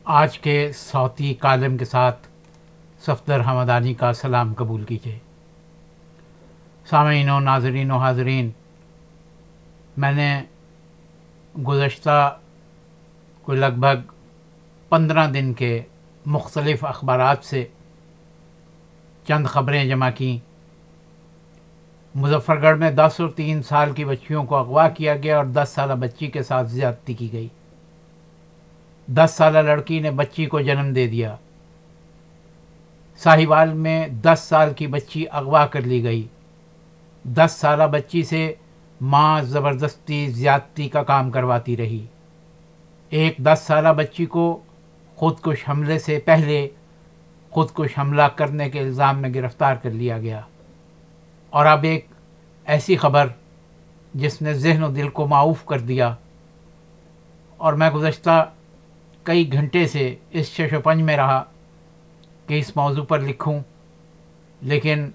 آج کے صوتی کالم کے ساتھ صفدر حمدانی کا سلام قبول کیجیے۔ سامعین و ناظرین و حاضرین، میں نے گزشتہ کوئی لگ بھگ 15 دن کے مختلف اخبارات سے چند خبریں جمع کیں۔ مظفر گڑھ میں 10 اور 3 سال کی بچیوں کو اغوا کیا گیا اور 10 سالہ بچی کے ساتھ زیادتی کی گئی۔ 10 سالہ لڑکی نے بچی کو جنم دے دیا۔ ساہیوال میں 10 سال کی بچی اغوا کر لی گئی۔ 10 سالہ بچی سے ماں زبردستی زیادتی کا کام کرواتی رہی۔ ایک 10 سالہ بچی کو خودکش حملے سے پہلے خودکش حملہ کرنے کے الزام میں گرفتار کر لیا گیا۔ اور اب ایک ایسی خبر جس نے ذہن و دل کو معوف کر دیا، اور میں گزشتہ کئی گھنٹے سے اس شش و پنج میں رہا کہ اس موضوع پر لکھوں، لیکن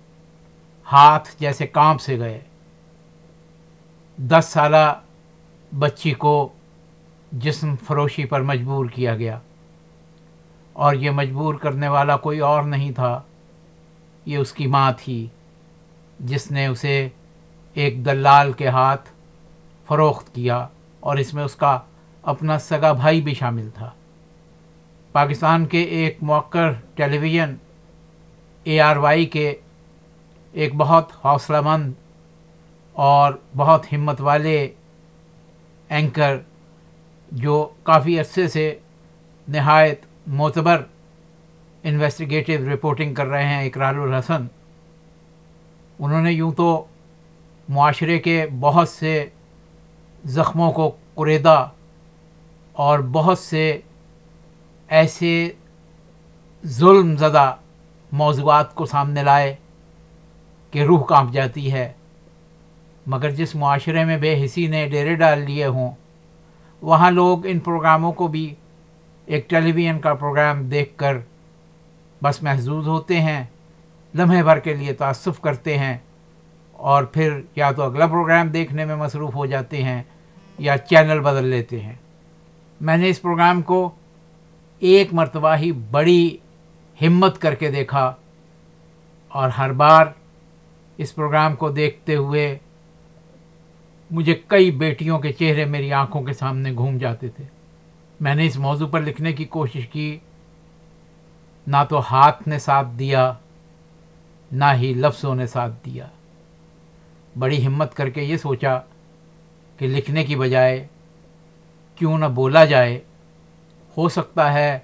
ہاتھ جیسے کانپ سے گئے۔ 10 سالہ بچی کو جسم فروشی پر مجبور کیا گیا، اور یہ مجبور کرنے والا کوئی اور نہیں تھا، یہ اس کی ماں تھی، جس نے اسے ایک دلال کے ہاتھ فروخت کیا، اور اس میں اس کا اپنا سگا بھائی بھی شامل تھا۔ پاکستان کے ایک موقر ٹیلی ویژن ARY کے ایک بہت حوصلہ مند اور بہت ہمت والے اینکر، جو کافی عرصے سے نہایت معتبر انویسٹیگیٹو رپورٹنگ کر رہے ہیں، اقرار الحسن، انہوں نے یوں تو معاشرے کے بہت سے زخموں کو کریدا اور بہت سے ایسے ظلم زدہ موضوعات کو سامنے لائے کہ روح کانپ جاتی ہے، مگر جس معاشرے میں بے حسی نے ڈیرے ڈال لیے ہوں، وہاں لوگ ان پروگراموں کو بھی ایک ٹیلی ویژن کا پروگرام دیکھ کر بس محظوظ ہوتے ہیں، لمحے بھر کے لیے تعصب کرتے ہیں، اور پھر یا تو اگلا پروگرام دیکھنے میں مصروف ہو جاتے ہیں یا چینل بدل لیتے ہیں۔ میں نے اس پروگرام کو ایک مرتبہ ہی بڑی ہمت کر کے دیکھا، اور ہر بار اس پروگرام کو دیکھتے ہوئے مجھے کئی بیٹیوں کے چہرے میری آنکھوں کے سامنے گھوم جاتے تھے۔ میں نے اس موضوع پر لکھنے کی کوشش کی، نہ تو ہاتھ نے ساتھ دیا، نہ ہی لفظوں نے ساتھ دیا۔ بڑی ہمت کر کے یہ سوچا کہ لکھنے کی بجائے کیوں نہ بولا جائے، ہو سکتا ہے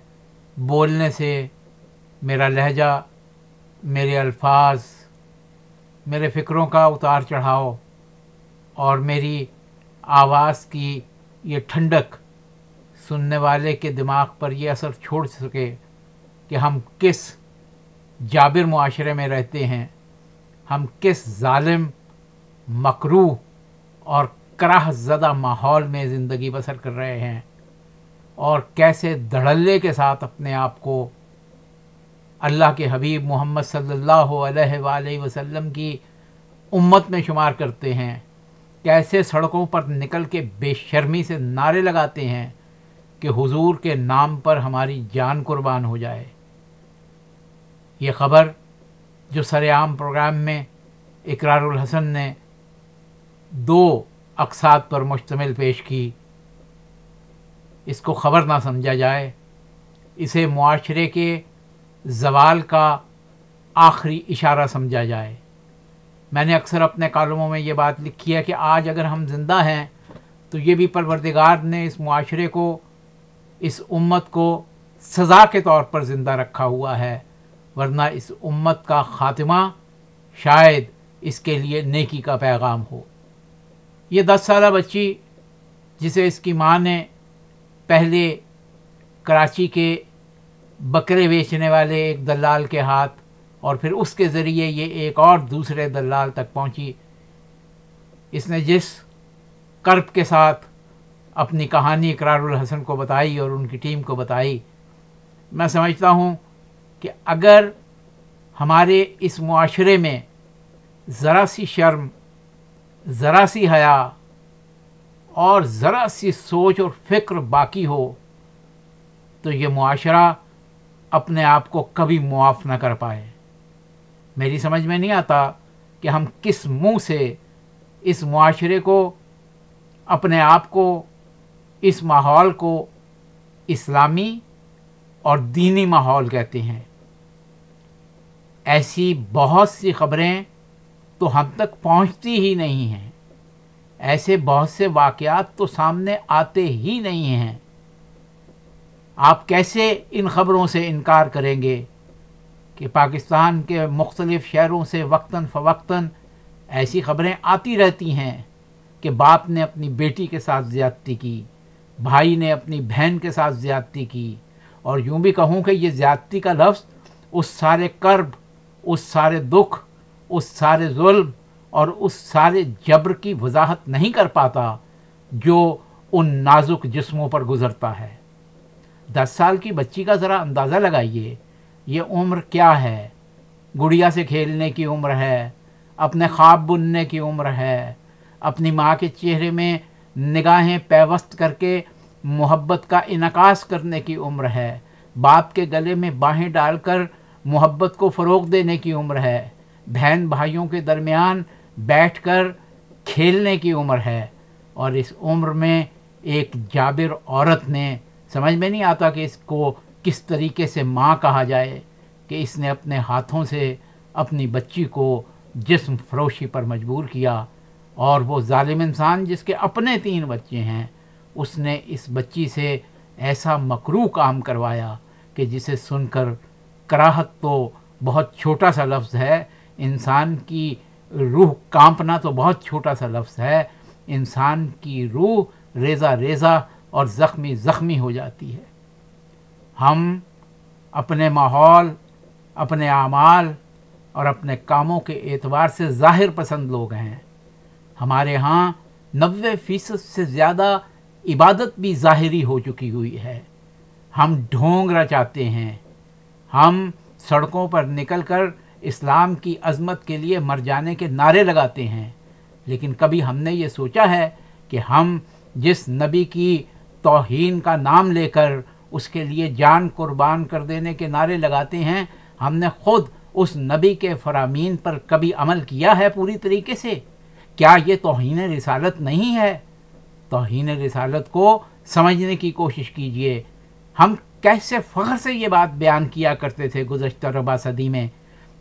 بولنے سے میرا لہجہ، میرے الفاظ، میرے فکروں کا اتار چڑھاؤ اور میری آواز کی یہ ٹھنڈک سننے والے کے دماغ پر یہ اثر چھوڑ سکے کہ ہم کس جابر معاشرے میں رہتے ہیں، ہم کس ظالم، مکروہ اور کراہ زدہ ماحول میں زندگی بسر کر رہے ہیں، اور کیسے دھڑلے کے ساتھ اپنے آپ کو اللہ کے حبیب محمد صلی اللہ علیہ وآلہ وسلم کی امت میں شمار کرتے ہیں، کیسے سڑکوں پر نکل کے بے شرمی سے نعرے لگاتے ہیں کہ حضور کے نام پر ہماری جان قربان ہو جائے۔ یہ خبر جو سر عام پروگرام میں اقرار الحسن نے 2 اقساط پر مشتمل پیش کی، اس کو خبر نہ سمجھا جائے، اسے معاشرے کے زوال کا آخری اشارہ سمجھا جائے۔ میں نے اکثر اپنے کالموں میں یہ بات لکھی ہے کہ آج اگر ہم زندہ ہیں تو یہ بھی پروردگار نے اس معاشرے کو، اس امت کو سزا کے طور پر زندہ رکھا ہوا ہے، ورنہ اس امت کا خاتمہ شاید اس کے لیے نیکی کا پیغام ہو۔ یہ 10 سالہ بچی جسے اس کی ماں نے پہلے کراچی کے بکرے بیچنے والے ایک دلال کے ہاتھ، اور پھر اس کے ذریعے یہ ایک اور دوسرے دلال تک پہنچی، اس نے جس کرب کے ساتھ اپنی کہانی اقرار الحسن کو بتائی اور ان کی ٹیم کو بتائی، میں سمجھتا ہوں کہ اگر ہمارے اس معاشرے میں ذرا سی شرم، ذرا سی حیا اور ذرا سی سوچ اور فکر باقی ہو تو یہ معاشرہ اپنے آپ کو کبھی معاف نہ کر پائے۔ میری سمجھ میں نہیں آتا کہ ہم کس منہ سے اس معاشرے کو، اپنے آپ کو، اس ماحول کو اسلامی اور دینی ماحول کہتے ہیں۔ ایسی بہت سی خبریں تو ہم تک پہنچتی ہی نہیں ہیں، ایسے بہت سے واقعات تو سامنے آتے ہی نہیں ہیں۔ آپ کیسے ان خبروں سے انکار کریں گے کہ پاکستان کے مختلف شہروں سے وقتاً فوقتاً ایسی خبریں آتی رہتی ہیں کہ باپ نے اپنی بیٹی کے ساتھ زیادتی کی، بھائی نے اپنی بہن کے ساتھ زیادتی کی، اور یوں بھی کہوں کہ یہ زیادتی کا لفظ اس سارے کرب، اس سارے دکھ، اس سارے ظلم اور اس سارے جبر کی وضاحت نہیں کر پاتا جو ان نازک جسموں پر گزرتا ہے۔ 10 سال کی بچی کا ذرا اندازہ لگائیے، یہ عمر کیا ہے؟ گڑیا سے کھیلنے کی عمر ہے، اپنے خواب بننے کی عمر ہے، اپنی ماں کے چہرے میں نگاہیں پیوست کر کے محبت کا انعکاس کرنے کی عمر ہے، باپ کے گلے میں باہیں ڈال کر محبت کو فروغ دینے کی عمر ہے، بہن بھائیوں کے درمیان بیٹھ کر کھیلنے کی عمر ہے۔ اور اس عمر میں ایک جابر عورت نے، سمجھ میں نہیں آتا کہ اس کو کس طریقے سے ماں کہا جائے، کہ اس نے اپنے ہاتھوں سے اپنی بچی کو جسم فروشی پر مجبور کیا، اور وہ ظالم انسان جس کے اپنے 3 بچے ہیں، اس نے اس بچی سے ایسا مکروہ کام کروایا کہ جسے سن کر کراہت تو بہت چھوٹا سا لفظ ہے، انسان کی روح کانپنا تو بہت چھوٹا سا لفظ ہے، انسان کی روح ریزہ ریزہ اور زخمی زخمی ہو جاتی ہے۔ ہم اپنے ماحول، اپنے اعمال اور اپنے کاموں کے اعتبار سے ظاہر پسند لوگ ہیں۔ ہمارے ہاں 90% سے زیادہ عبادت بھی ظاہری ہو چکی ہوئی ہے۔ ہم ڈھونگ رچاتے ہیں، ہم سڑکوں پر نکل کر اسلام کی عظمت کے لیے مر جانے کے نعرے لگاتے ہیں، لیکن کبھی ہم نے یہ سوچا ہے کہ ہم جس نبی کی توہین کا نام لے کر اس کے لیے جان قربان کر دینے کے نعرے لگاتے ہیں، ہم نے خود اس نبی کے فرامین پر کبھی عمل کیا ہے پوری طریقے سے؟ کیا یہ توہین رسالت نہیں ہے؟ توہین رسالت کو سمجھنے کی کوشش کیجئے۔ ہم کیسے فخر سے یہ بات بیان کیا کرتے تھے گزشتہ ربع صدی میں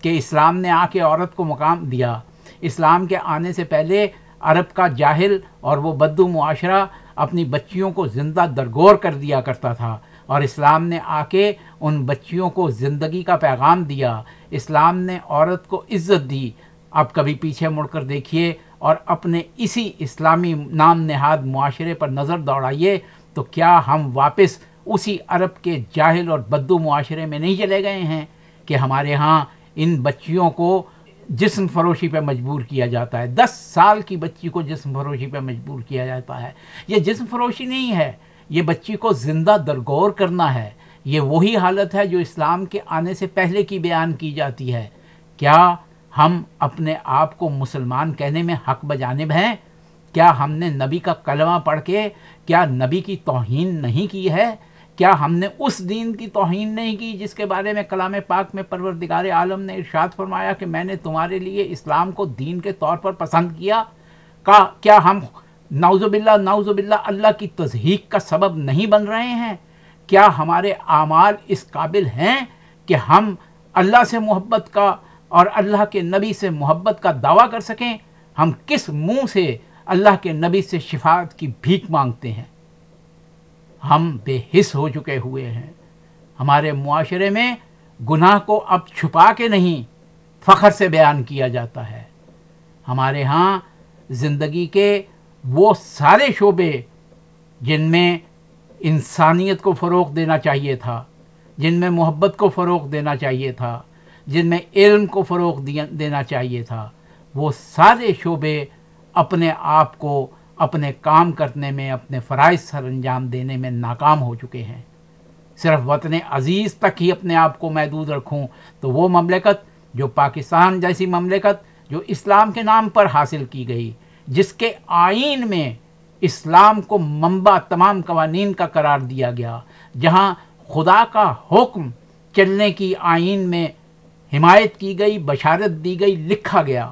کہ اسلام نے آ کے عورت کو مقام دیا۔ اسلام کے آنے سے پہلے عرب کا جاہل اور وہ بدو معاشرہ اپنی بچیوں کو زندہ درگور کر دیا کرتا تھا، اور اسلام نے آ کے ان بچیوں کو زندگی کا پیغام دیا، اسلام نے عورت کو عزت دی۔ اب کبھی پیچھے مڑ کر دیکھیے اور اپنے اسی اسلامی نام نہاد معاشرے پر نظر دوڑائیے، تو کیا ہم واپس اسی عرب کے جاہل اور بدو معاشرے میں نہیں چلے گئے ہیں کہ ہمارے ہاں ان بچیوں کو جسم فروشی پہ مجبور کیا جاتا ہے؟ 10 سال کی بچی کو جسم فروشی پہ مجبور کیا جاتا ہے۔ یہ جسم فروشی نہیں ہے، یہ بچی کو زندہ درگور کرنا ہے۔ یہ وہی حالت ہے جو اسلام کے آنے سے پہلے کی بیان کی جاتی ہے۔ کیا ہم اپنے آپ کو مسلمان کہنے میں حق بجانب ہیں؟ کیا ہم نے نبی کا کلمہ پڑھ کے کیا نبی کی توہین نہیں کی ہے؟ کیا ہم نے اس دین کی توہین نہیں کی جس کے بارے میں کلام پاک میں پروردگار عالم نے ارشاد فرمایا کہ میں نے تمہارے لیے اسلام کو دین کے طور پر پسند کیا؟ کیا ہم نعوذ باللہ اللہ کی تضحیق کا سبب نہیں بن رہے ہیں؟ کیا ہمارے اعمال اس قابل ہیں کہ ہم اللہ سے محبت کا اور اللہ کے نبی سے محبت کا دعویٰ کر سکیں؟ ہم کس منہ سے اللہ کے نبی سے شفاعت کی بھیک مانگتے ہیں؟ ہم بے حس ہو چکے ہوئے ہیں۔ ہمارے معاشرے میں گناہ کو اب چھپا کے نہیں، فخر سے بیان کیا جاتا ہے۔ ہمارے ہاں زندگی کے وہ سارے شعبے جن میں انسانیت کو فروغ دینا چاہیے تھا، جن میں محبت کو فروغ دینا چاہیے تھا، جن میں علم کو فروغ دینا چاہیے تھا، وہ سارے شعبے اپنے آپ کو اپنے کام کرنے میں، اپنے فرائض سر انجام دینے میں ناکام ہو چکے ہیں۔ صرف وطن عزیز تک ہی اپنے آپ کو محدود رکھوں تو وہ مملکت جو پاکستان جیسی مملکت جو اسلام کے نام پر حاصل کی گئی، جس کے آئین میں اسلام کو منبع تمام قوانین کا قرار دیا گیا، جہاں خدا کا حکم چلنے کی آئین میں حمایت کی گئی، بشارت دی گئی، لکھا گیا،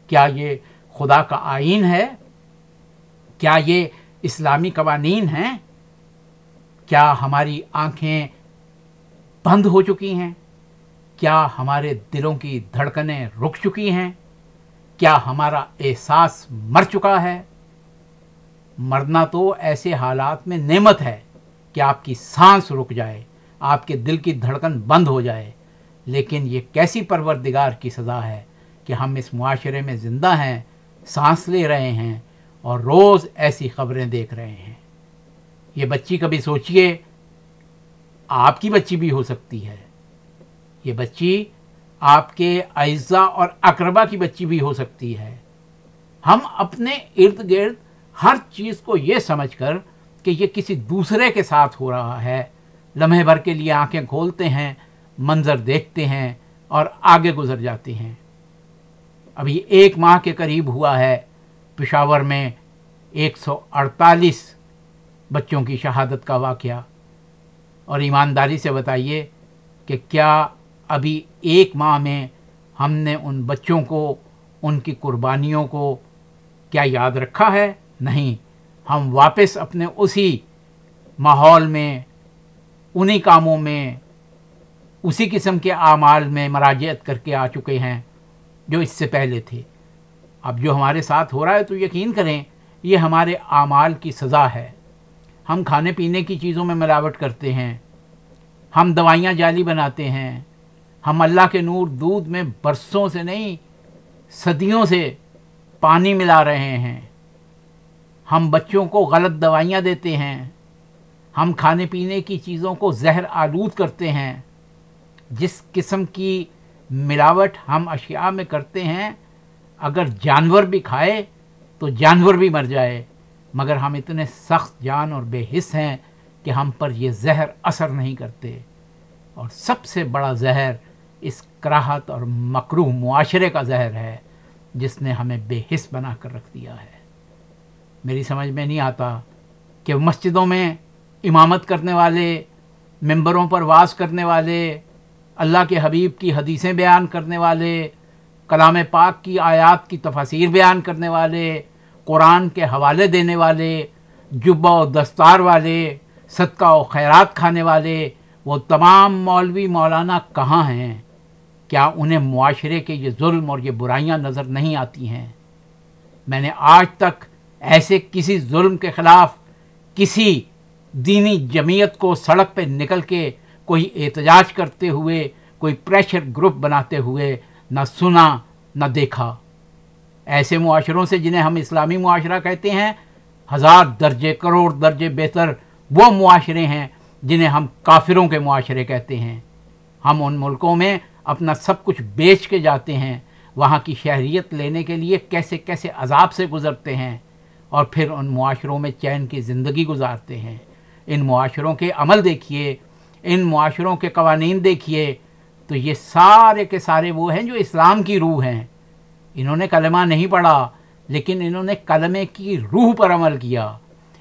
کیا یہ خدا کا آئین ہے؟ کیا یہ اسلامی قوانین ہیں؟ کیا ہماری آنکھیں بند ہو چکی ہیں؟ کیا ہمارے دلوں کی دھڑکنیں رک چکی ہیں؟ کیا ہمارا احساس مر چکا ہے؟ مرنا تو ایسے حالات میں نعمت ہے کہ آپ کی سانس رک جائے، آپ کے دل کی دھڑکن بند ہو جائے، لیکن یہ کیسی پروردگار کی سزا ہے کہ ہم اس معاشرے میں زندہ ہیں، سانس لے رہے ہیں اور روز ایسی خبریں دیکھ رہے ہیں۔ یہ بچی کبھی سوچئے، آپ کی بچی بھی ہو سکتی ہے، یہ بچی آپ کے اعزاء اور اقربا کی بچی بھی ہو سکتی ہے۔ ہم اپنے ارد گرد ہر چیز کو یہ سمجھ کر کہ یہ کسی دوسرے کے ساتھ ہو رہا ہے، لمحے بھر کے لیے آنکھیں کھولتے ہیں، منظر دیکھتے ہیں اور آگے گزر جاتے ہیں۔ ابھی 1 ماہ کے قریب ہوا ہے پشاور میں 148 بچوں کی شہادت کا واقعہ، اور ایمانداری سے بتائیے کہ کیا ابھی 1 ماہ میں ہم نے ان بچوں کو، ان کی قربانیوں کو کیا یاد رکھا ہے؟ نہیں، ہم واپس اپنے اسی ماحول میں، انہی کاموں میں، اسی قسم کے اعمال میں مراجعت کر کے آ چکے ہیں جو اس سے پہلے تھے۔ اب جو ہمارے ساتھ ہو رہا ہے تو یقین کریں یہ ہمارے اعمال کی سزا ہے۔ ہم کھانے پینے کی چیزوں میں ملاوٹ کرتے ہیں، ہم دوائیاں جعلی بناتے ہیں، ہم اللہ کے نور دودھ میں برسوں سے نہیں صدیوں سے پانی ملا رہے ہیں، ہم بچوں کو غلط دوائیاں دیتے ہیں، ہم کھانے پینے کی چیزوں کو زہر آلود کرتے ہیں۔ جس قسم کی ملاوٹ ہم اشیاء میں کرتے ہیں، اگر جانور بھی کھائے تو جانور بھی مر جائے، مگر ہم اتنے سخت جان اور بے حس ہیں کہ ہم پر یہ زہر اثر نہیں کرتے۔ اور سب سے بڑا زہر اس کراہت اور مکروہ معاشرے کا زہر ہے جس نے ہمیں بے حس بنا کر رکھ دیا ہے۔ میری سمجھ میں نہیں آتا کہ مسجدوں میں امامت کرنے والے، ممبروں پر وعظ کرنے والے، اللہ کے حبیب کی حدیثیں بیان کرنے والے، کلام پاک کی آیات کی تفاسیر بیان کرنے والے، قرآن کے حوالے دینے والے، جبہ و دستار والے، صدقہ و خیرات کھانے والے، وہ تمام مولوی مولانا کہاں ہیں؟ کیا انہیں معاشرے کے یہ ظلم اور یہ برائیاں نظر نہیں آتی ہیں؟ میں نے آج تک ایسے کسی ظلم کے خلاف کسی دینی جمعیت کو سڑک پہ نکل کے کوئی احتجاج کرتے ہوئے، کوئی پریشر گروپ بناتے ہوئے نہ سنا نہ دیکھا۔ ایسے معاشروں سے جنہیں ہم اسلامی معاشرہ کہتے ہیں، 1000 درجے، کروڑ درجے بہتر وہ معاشرے ہیں جنہیں ہم کافروں کے معاشرے کہتے ہیں۔ ہم ان ملکوں میں اپنا سب کچھ بیچ کے جاتے ہیں، وہاں کی شہریت لینے کے لیے کیسے کیسے عذاب سے گزرتے ہیں، اور پھر ان معاشروں میں چین کی زندگی گزارتے ہیں۔ ان معاشروں کے عمل دیکھیے، ان معاشروں کے قوانین دیکھیے، تو یہ سارے کے سارے وہ ہیں جو اسلام کی روح ہیں۔ انہوں نے کلمہ نہیں پڑھا، لیکن انہوں نے کلمے کی روح پر عمل کیا۔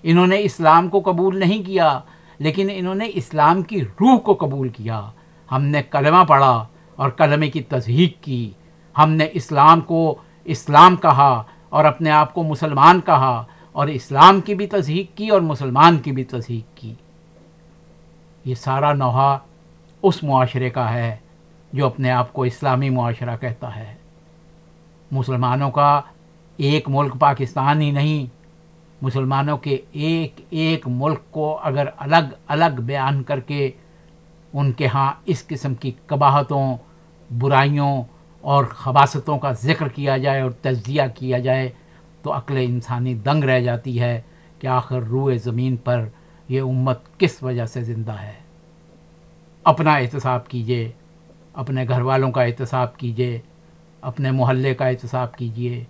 انہوں نے اسلام کو قبول نہیں کیا، لیکن انہوں نے اسلام کی روح کو قبول کیا۔ ہم نے کلمہ پڑھا اور کلمے کی تصحیح کی، ہم نے اسلام کو اسلام کہا اور اپنے آپ کو مسلمان کہا، اور اسلام کی بھی تصحیح کی اور مسلمان کی بھی تصحیح کی۔ یہ سارا نوحہ اس معاشرے کا ہے جو اپنے آپ کو اسلامی معاشرہ کہتا ہے۔ مسلمانوں کا ایک ملک پاکستان ہی نہیں، مسلمانوں کے ایک ایک ملک کو اگر الگ الگ بیان کر کے ان کے ہاں اس قسم کی قباحتوں، برائیوں اور خباثتوں کا ذکر کیا جائے اور تجزیہ کیا جائے تو عقل انسانی دنگ رہ جاتی ہے کہ آخر روئے زمین پر یہ امت کس وجہ سے زندہ ہے۔ اپنا احتساب کیجئے، اپنے گھر والوں کا احتساب کیجئے، اپنے محلے کا احتساب کیجئے۔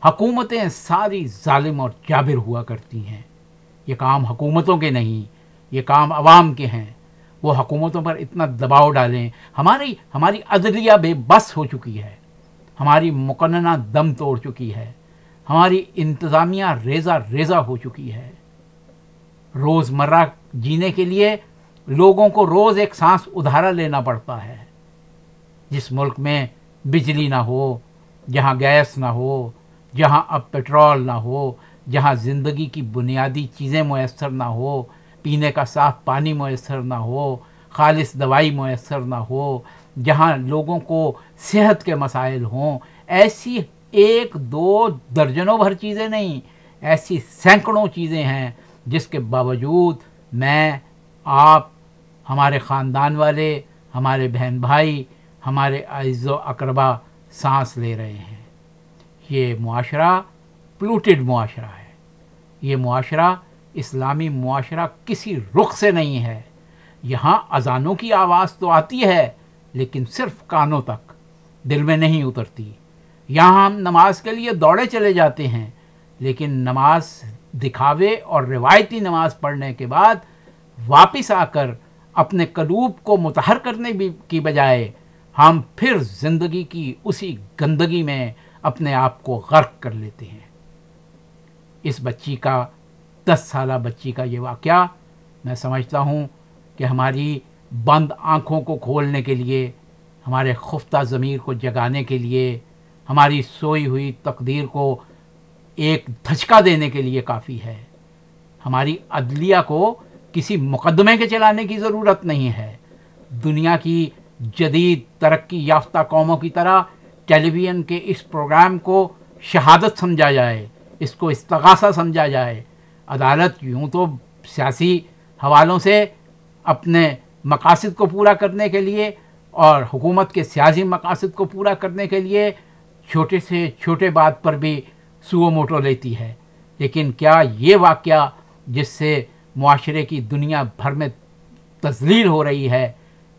حکومتیں ساری ظالم اور جابر ہوا کرتی ہیں، یہ کام حکومتوں کے نہیں، یہ کام عوام کے ہیں۔ وہ حکومتوں پر اتنا دباؤ ڈالیں، ہماری عدلیہ بے بس ہو چکی ہے، ہماری مقننہ دم توڑ چکی ہے، ہماری انتظامیہ ریزہ ریزہ ہو چکی ہے۔ روزمرہ جینے کے لیے لوگوں کو روز ایک سانس ادھارا لینا پڑتا ہے. جس ملک میں بجلی نہ ہو، جہاں گیس نہ ہو، جہاں اب پیٹرول نہ ہو، جہاں زندگی کی بنیادی چیزیں میسر نہ ہو، پینے کا صاف پانی میسر نہ ہو، خالص دوائی میسر نہ ہو، جہاں لوگوں کو صحت کے مسائل ہوں، ایسی ایک دو درجنوں بھر چیزیں نہیں، ایسی سینکڑوں چیزیں ہیں جس کے باوجود میں، آپ، ہمارے خاندان والے، ہمارے بہن بھائی، ہمارے اعز و اقربا سانس لے رہے ہیں. یہ معاشرہ پلوٹڈ معاشرہ ہے. یہ معاشرہ اسلامی معاشرہ کسی رخ سے نہیں ہے. یہاں اذانوں کی آواز تو آتی ہے لیکن صرف کانوں تک، دل میں نہیں اترتی. یہاں ہم نماز کے لیے دوڑے چلے جاتے ہیں لیکن نماز دکھاوے اور روایتی نماز پڑھنے کے بعد واپس آ کر اپنے قلوب کو مطہر کرنے کی بجائے ہم پھر زندگی کی اسی گندگی میں اپنے آپ کو غرق کر لیتے ہیں. اس بچی کا، 10 سالہ بچی کا یہ واقعہ، میں سمجھتا ہوں کہ ہماری بند آنکھوں کو کھولنے کے لیے، ہمارے خفتہ ضمیر کو جگانے کے لیے، ہماری سوئی ہوئی تقدیر کو ایک دھچکا دینے کے لیے کافی ہے. ہماری عدلیہ کو کسی مقدمے کے چلانے کی ضرورت نہیں ہے. دنیا کی جدید ترقی یافتہ قوموں کی طرح ٹیلی ویژن کے اس پروگرام کو شہادت سمجھا جائے، اس کو استغاثہ سمجھا جائے. عدالت یوں تو سیاسی حوالوں سے اپنے مقاصد کو پورا کرنے کے لیے اور حکومت کے سیاسی مقاصد کو پورا کرنے کے لیے چھوٹے سے چھوٹے بات پر بھی سو موٹو لیتی ہے، لیکن کیا یہ واقعہ جس سے معاشرے کی دنیا بھر میں تذلیل ہو رہی ہے،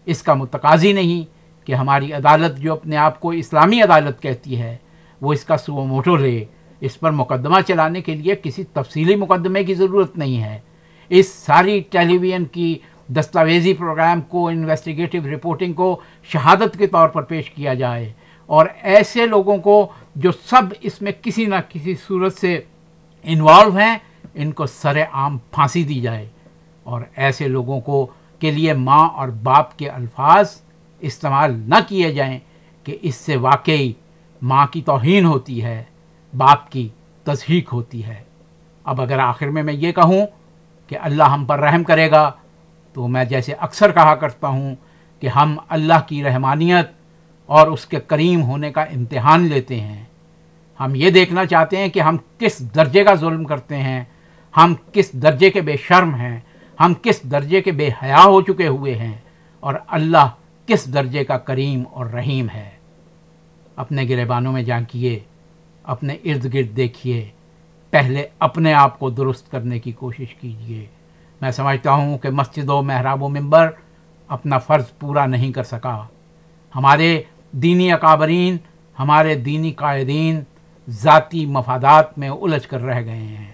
اس کا متقاضی نہیں کہ ہماری عدالت جو اپنے آپ کو اسلامی عدالت کہتی ہے وہ اس کا سو موٹو لے؟ اس پر مقدمہ چلانے کے لیے کسی تفصیلی مقدمے کی ضرورت نہیں ہے. اس ساری ٹیلی ویژن کی دستاویزی پروگرام کو، انویسٹیگیٹو رپورٹنگ کو شہادت کے طور پر پیش کیا جائے اور ایسے لوگوں کو جو سب اس میں کسی نہ کسی صورت سے انوالو ہیں، ان کو سر عام پھانسی دی جائے. اور ایسے لوگوں کو کے لیے ماں اور باپ کے الفاظ استعمال نہ کیے جائیں کہ اس سے واقعی ماں کی توہین ہوتی ہے، باپ کی تضحیک ہوتی ہے. اب اگر آخر میں یہ کہوں کہ اللہ ہم پر رحم کرے گا، تو میں جیسے اکثر کہا کرتا ہوں کہ ہم اللہ کی رحمانیت اور اس کے کریم ہونے کا امتحان لیتے ہیں. ہم یہ دیکھنا چاہتے ہیں کہ ہم کس درجے کا ظلم کرتے ہیں، ہم کس درجے کے بے شرم ہیں، ہم کس درجے کے بے حیا ہو چکے ہوئے ہیں، اور اللہ کس درجے کا کریم اور رحیم ہے. اپنے گریبانوں میں جھانکیے، اپنے ارد گرد دیکھیے، پہلے اپنے آپ کو درست کرنے کی کوشش کیجیے. میں سمجھتا ہوں کہ مسجد و محراب و منبر اپنا فرض پورا نہیں کر سکا. ہمارے دینی اکابرین، ہمارے دینی قائدین ذاتی مفادات میں الجھ کر رہ گئے ہیں.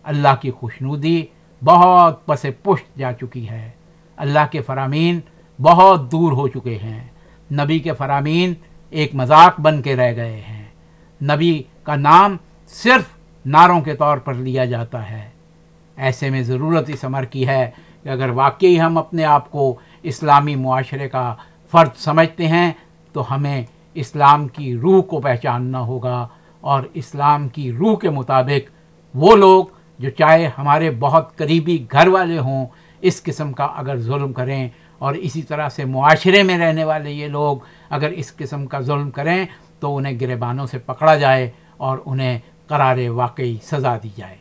اللہ کی خوشنودی بہت پس پشت جا چکی ہے. اللہ کے فرامین بہت دور ہو چکے ہیں. نبی کے فرامین ایک مذاق بن کے رہ گئے ہیں. نبی کا نام صرف نعروں کے طور پر لیا جاتا ہے. ایسے میں ضرورت اس امر کی ہے کہ اگر واقعی ہم اپنے آپ کو اسلامی معاشرے کا فرد سمجھتے ہیں تو ہمیں اسلام کی روح کو پہچاننا ہوگا، اور اسلام کی روح کے مطابق وہ لوگ جو چاہے ہمارے بہت قریبی گھر والے ہوں، اس قسم کا اگر ظلم کریں، اور اسی طرح سے معاشرے میں رہنے والے یہ لوگ اگر اس قسم کا ظلم کریں تو انہیں گریبانوں سے پکڑا جائے اور انہیں قرار واقعی سزا دی جائے.